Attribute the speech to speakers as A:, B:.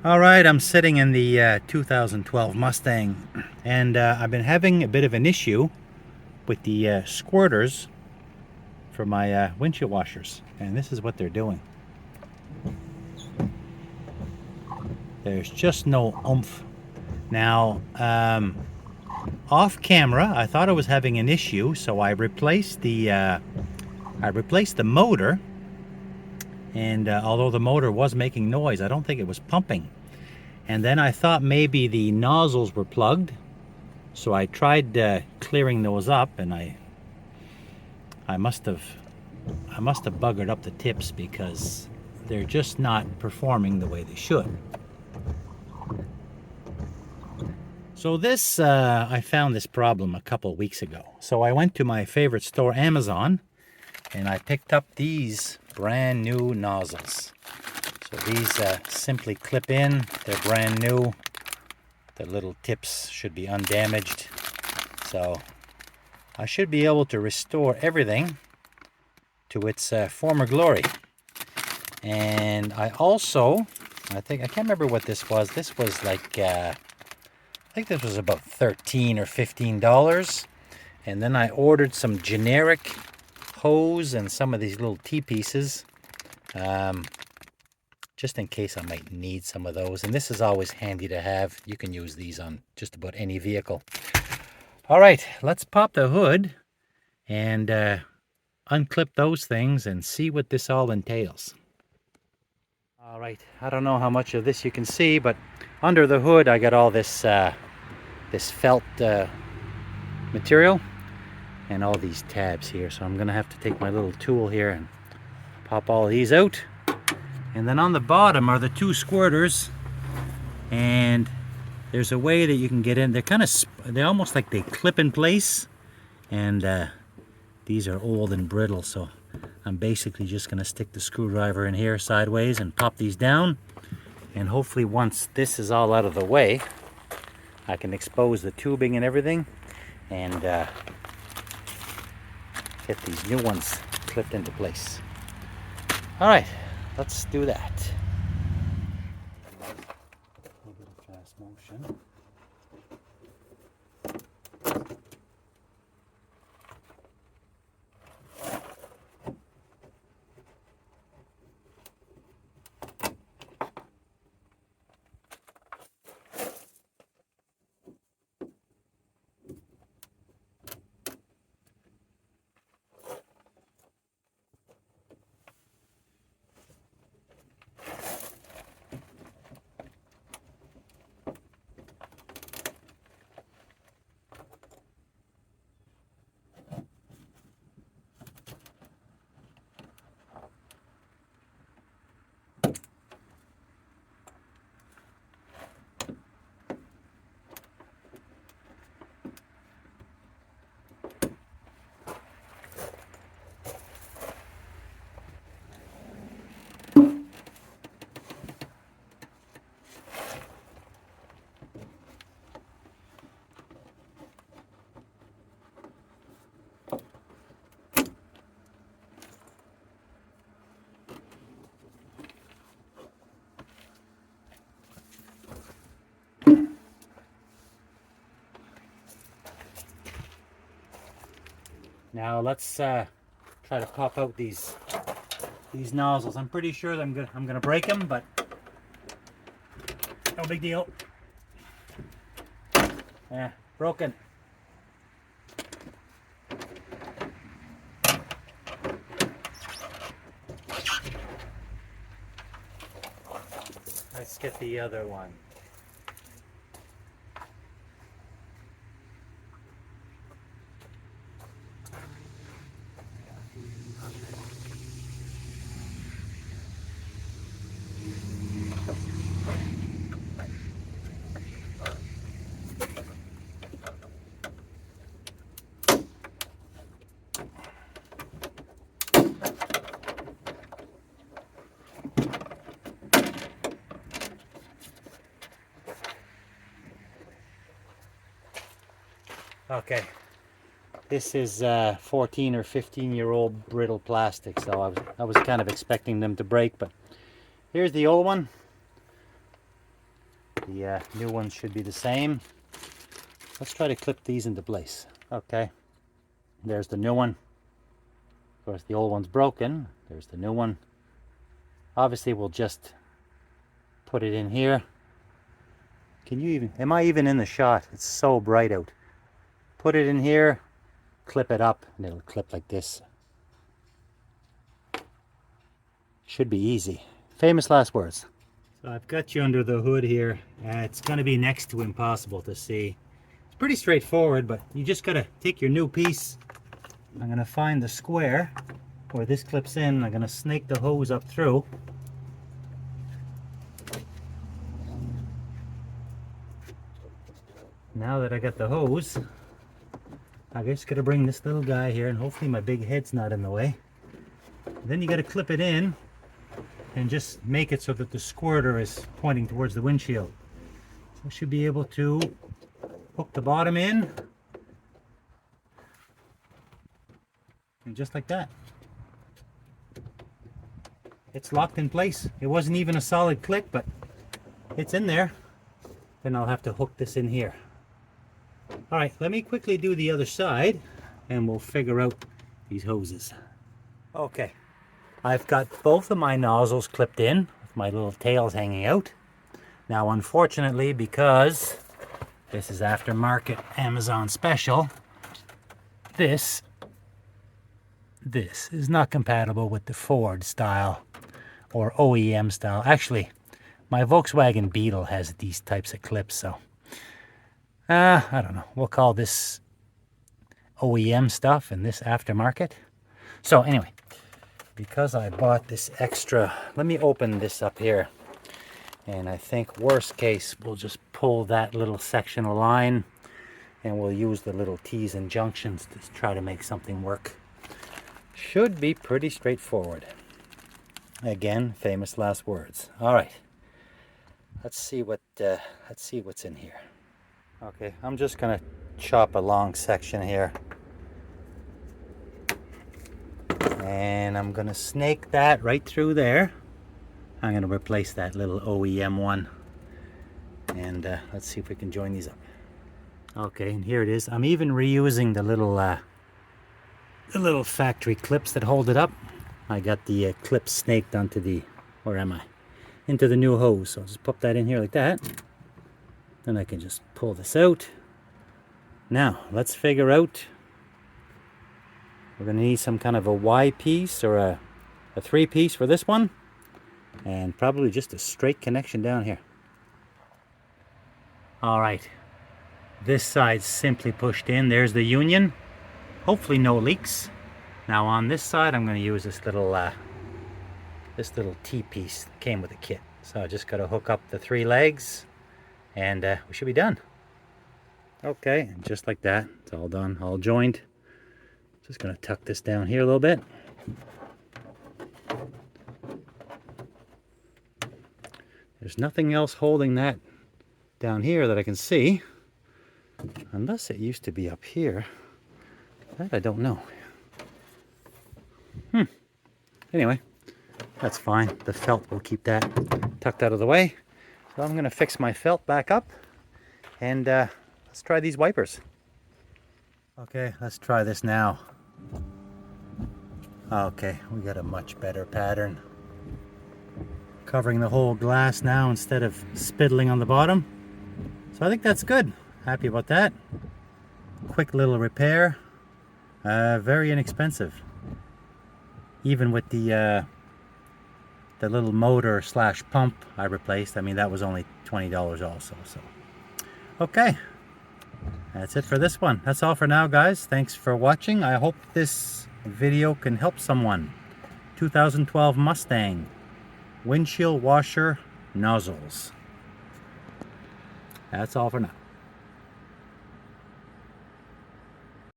A: All right, I'm sitting in the 2012 Mustang, and I've been having a bit of an issue with the squirters for my windshield washers, and this is what they're doing. There's just no oomph. Now, off camera, I thought I was having an issue, so I replaced the motor, and although the motor was making noise, I don't think it was pumping. And then I thought maybe the nozzles were plugged. So I tried clearing those up, and I must have buggered up the tips because they're just not performing the way they should. So this I found this problem a couple weeks ago. So I went to my favorite store, Amazon, and I picked up these brand new nozzles. So these simply clip in. They're brand new. The little tips should be undamaged. So I should be able to restore everything to its former glory. And I also, I can't remember what this was. This was like, I think this was about $13 or $15. And then I ordered some generic hose and some of these little T-pieces, just in case I might need some of those. And this is always handy to have. You can use these on just about any vehicle. All right, let's pop the hood and unclip those things and see what this all entails. All right, I don't know how much of this you can see, but under the hood I got all this this felt material and all these tabs here. So I'm gonna have to take my little tool here and pop all these out. And then on the bottom are the two squirters, and there's a way that you can get in. They're almost like they clip in place, and these are old and brittle, so I'm basically just going to stick the screwdriver in here sideways and pop these down. And hopefully once this is all out of the way, I can expose the tubing and everything and get these new ones clipped into place. All right, let's do that. A little bit of fast motion. Now let's try to pop out these nozzles. I'm pretty sure that I'm gonna break them, but no big deal. Yeah, broken. Let's get the other one. Okay, this is 14 or 15-year-old brittle plastic, so I was kind of expecting them to break, but here's the old one. The new ones should be the same. Let's try to clip these into place. Okay, there's the new one. Of course, the old one's broken. There's the new one. Obviously, we'll just put it in here. Am I even in the shot? It's so bright out. Put it in here, clip it up, and it'll clip like this. Should be easy. Famous last words. So I've got you under the hood here. It's going to be next to impossible to see. It's pretty straightforward, but you just got to take your new piece. I'm going to find the square where this clips in. I'm going to snake the hose up through. Now that I got the hose, I just got to bring this little guy here, and hopefully my big head's not in the way. Then you got to clip it in and just make it so that the squirter is pointing towards the windshield. So I should be able to hook the bottom in, and just like that. It's locked in place. It wasn't even a solid click, but it's in there. Then I'll have to hook this in here. All right, let me quickly do the other side and we'll figure out these hoses. Okay, I've got both of my nozzles clipped in with my little tails hanging out. Now, unfortunately, because this is aftermarket Amazon special, this is not compatible with the Ford style or OEM style. Actually, my Volkswagen Beetle has these types of clips, so I don't know. We'll call this OEM stuff and this aftermarket. So anyway, because I bought this extra, let me open this up here. And I think worst case, we'll just pull that little section of line and we'll use the little T's and junctions to try to make something work. Should be pretty straightforward. Again, famous last words. All right, let's see what's in here. Okay, I'm just gonna chop a long section here, and I'm gonna snake that right through there. I'm gonna replace that little OEM one, and let's see if we can join these up. Okay, and here it is. I'm even reusing the little factory clips that hold it up. I got the clips snaked onto the, where am I? Into the new hose. So I'll just pop that in here like that. Then I can just pull this out. Now, let's figure out, we're gonna need some kind of a Y piece or a 3-piece for this one. And probably just a straight connection down here. All right, this side's simply pushed in. There's the union. Hopefully no leaks. Now on this side, I'm going to use this little T-piece that came with the kit. So I just got to hook up the 3 legs, and we should be done. Okay, and just like that, it's all done, all joined. Just going to tuck this down here a little bit. There's nothing else holding that down here that I can see, unless it used to be up here. That I don't know. Anyway, that's fine. The felt will keep that tucked out of the way. So I'm going to fix my felt back up, and let's try these wipers. Okay, let's try this now. Okay, we got a much better pattern. Covering the whole glass now instead of spiddling on the bottom. So I think that's good. Happy about that. Quick little repair. Very inexpensive. Even with the little motor / pump I replaced, I mean, that was only $20 also. So, okay, that's it for this one. That's all for now, guys. Thanks for watching. I hope this video can help someone. 2012 Mustang windshield washer nozzles. That's all for now.